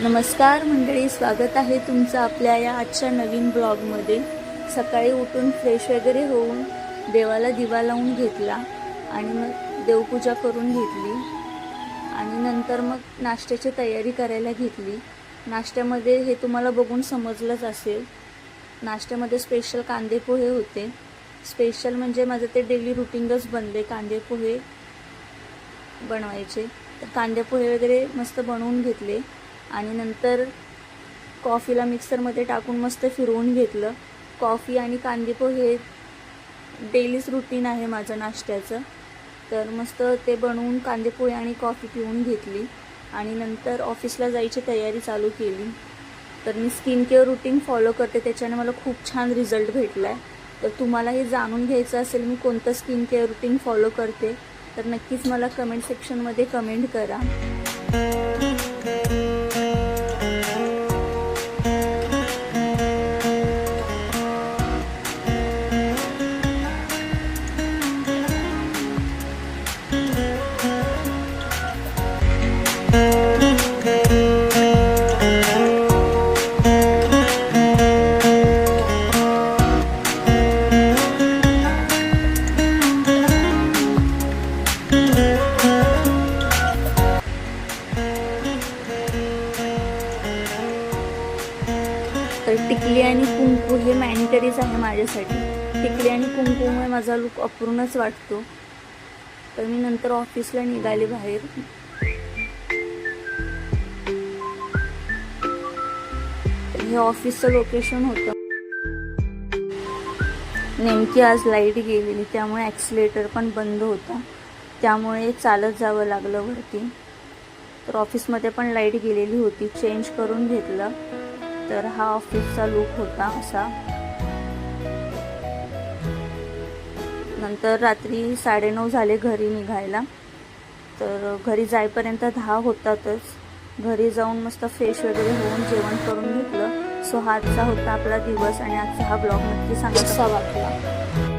नमस्कार मंडळी, स्वागत आहे तुमचं आपल्या या आजच्या नवीन ब्लॉगमध्ये। सकाळी उठून फ्रेश वगैरे होऊन देवाला दिवा लावून घेतला आणि मग देवपूजा करून घेतली आणि नंतर मग नाश्त्याची तयारी करायला घेतली। नाश्त्यामध्ये हे तुम्हाला बघून समजलंच असेल, नाश्त्यामध्ये स्पेशल कांदे पोहे होते। स्पेशल म्हणजे माझं ते डेली रुटीनच बनले कांदे पोहे बनवायचे। तर कांदे पोहे वगैरे मस्त बनवून घेतले आणि नंतर कॉफीला मिक्सरमध्ये टाकून मस्त फिरवून घेतलं। कॉफी आणि कांदे पोहे डेलीच रुटीन आहे माझं नाश्त्याचं। तर मस्त ते बनवून कांदे पोहे आणि कॉफी पिऊन घेतली आणि नंतर ऑफिसला जायची तयारी चालू केली। तर मी स्किन केअर रुटीन फॉलो करते, त्याच्याने मला खूप छान रिझल्ट भेटला आहे। तर तुम्हालाही जाणून घ्यायचं असेल मी कोणतं स्किन केअर रुटीन फॉलो करते तर नक्कीच मला कमेंट सेक्शनमध्ये कमेंट करा। तर टिकली आणि कुंकू हे मॅनिटरीज आहे माझ्यासाठी। टिकली आणि कुंकूमुळे माझा लुक अपूर्णच वाटतो। तर मी नंतर ऑफिसला निघाले बाहेर। हे ऑफिसचं लोकेशन होतं। नेमकी आज लाईट गेलेली, त्यामुळे ॲक्सिलेटर पण बंद होता, त्यामुळे चालत जावं लागलं वरती। तर ऑफिसमध्ये पण लाईट गेलेली होती, चेंज करून घेतलं। तर हा ऑफिसचा लुक होता असा। नंतर रात्री 9:30 झाले घरी निघायला। तर घरी जाईपर्यंत 10 होतातच। घरी जाऊन मस्त फ्रेश वगैरे होऊन जेवण करून घेतलं। सो हा आजचा होता आपला दिवस आणि आजचा हा ब्लॉग नक्की सांगा कसा वाटला।